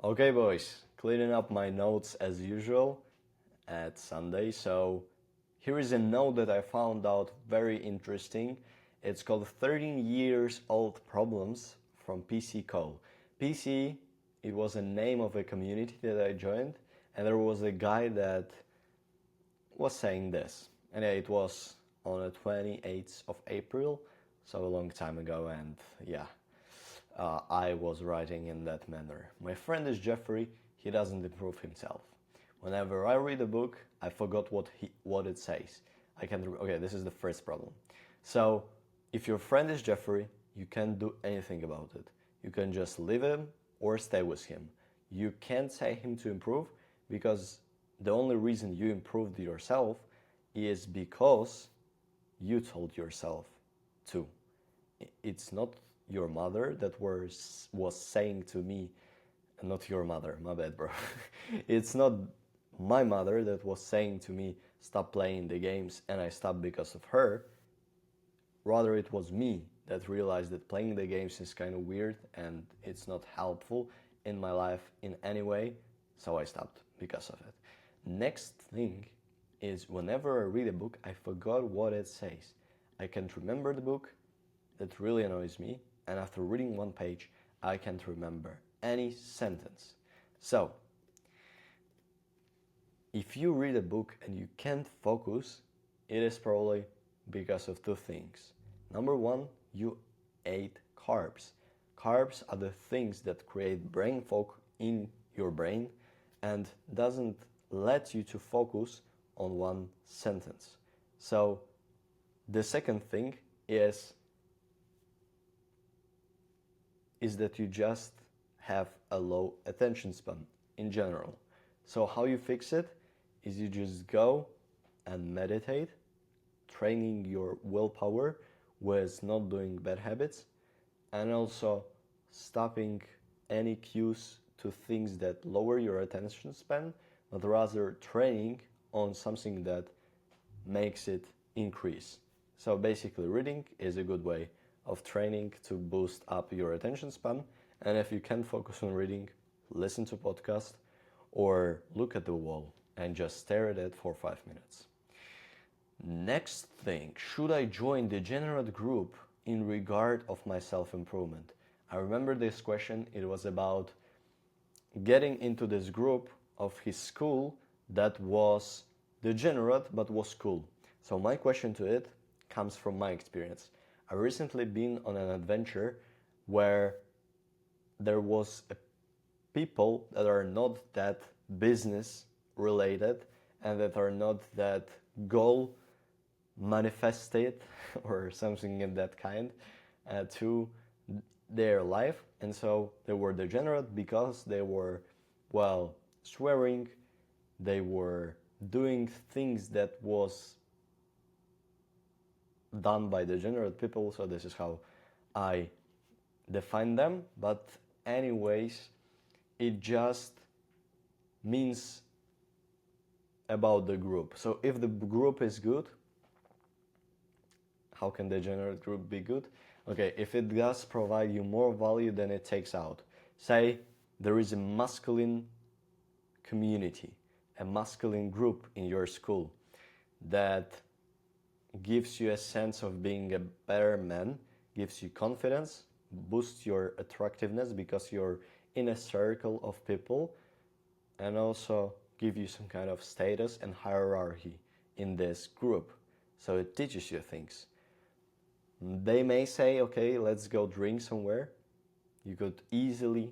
Okay, boys, cleaning up my notes as usual at Sunday. So, here is a note that I found out very interesting. It's called 13 Years Old Problems from PC Call. PC, it was a name of a community that I joined, and there was a guy that was saying this. And it was on the 28th of April, so a long time ago, and yeah, I was writing in that manner. My friend is Jeffrey, he doesn't improve himself. Whenever I read a book, I forgot what it says. Okay, this is the first problem. So, if your friend is Jeffrey, you can't do anything about it. You can just leave him or stay with him. You can't say him to improve because the only reason you improved yourself is because you told yourself to. It's not your mother that was saying to me, not your mother, my bad, bro. It's not my mother that was saying to me, stop playing the games, and I stopped because of her. Rather, it was me that realized that playing the games is kind of weird and it's not helpful in my life in any way, so I stopped because of it. Next thing is whenever I read a book, I forgot what it says. I can't remember the book, that really annoys me, and after reading one page, I can't remember any sentence. So, if you read a book and you can't focus, it is probably because of two things. Number one, you ate carbs. Carbs are the things that create brain fog in your brain and doesn't let you to focus on one sentence. So the second thing is that you just have a low attention span in general. So how you fix it is you just go and meditate, training your willpower with not doing bad habits, and also stopping any cues to things that lower your attention span, but rather training on something that makes it increase. So basically reading is a good way of training to boost up your attention span, and if you can't focus on reading, listen to podcast or look at the wall and just stare at it for 5 minutes. Next thing, should I join the degenerate group in regard of my self-improvement? I remember this question, it was about getting into this group of his school that was degenerate but was cool. So my question to it comes from my experience. I recently been on an adventure where there was people that are not that business related and that are not that goal manifested or something in that kind to their life, and so they were degenerate because they were, well, swearing, they were doing things that was done by degenerate people, so this is how I define them. But anyways, it just means about the group. So if the group is good, how can the degenerate group be good? Okay, if it does provide you more value than it takes out. Say there is a masculine community, a masculine group in your school that gives you a sense of being a better man, gives you confidence, boosts your attractiveness because you're in a circle of people, and also give you some kind of status and hierarchy in this group. So it teaches you things. They may say, okay, let's go drink somewhere. You could easily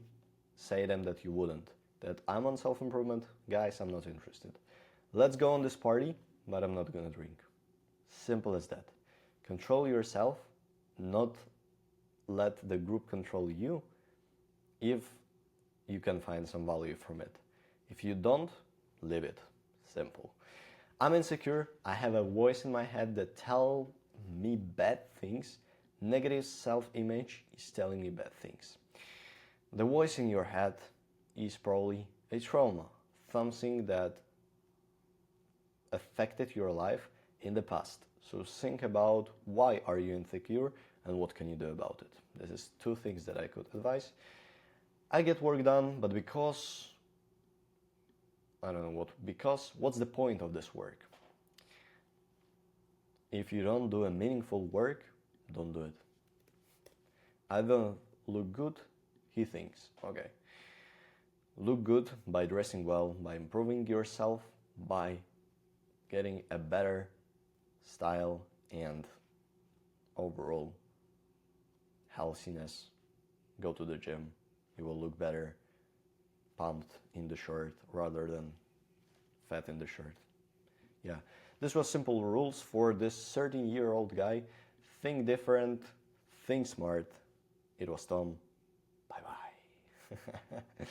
say them that you wouldn't. That I'm on self-improvement, guys, I'm not interested. Let's go on this party, but I'm not gonna drink. Simple as that. Control yourself, not let the group control you if you can find some value from it. If you don't, leave it. Simple. I'm insecure. I have a voice in my head that tells me bad things. Negative self-image is telling me bad things. The voice in your head is probably a trauma, something that affected your life in the past. So think about why are you insecure and what can you do about it. This is two things that I could advise. I get work done, but because I don't know what's the point of this work? If you don't do a meaningful work, don't do it. I don't look good, he thinks. Okay. Look good by dressing well, by improving yourself, by getting a better style and overall healthiness. Go to the gym. You will look better pumped in the shirt rather than fat in the shirt. Yeah, this was simple rules for this 13-year-old guy. Think different, think smart. It was Tom. Bye bye.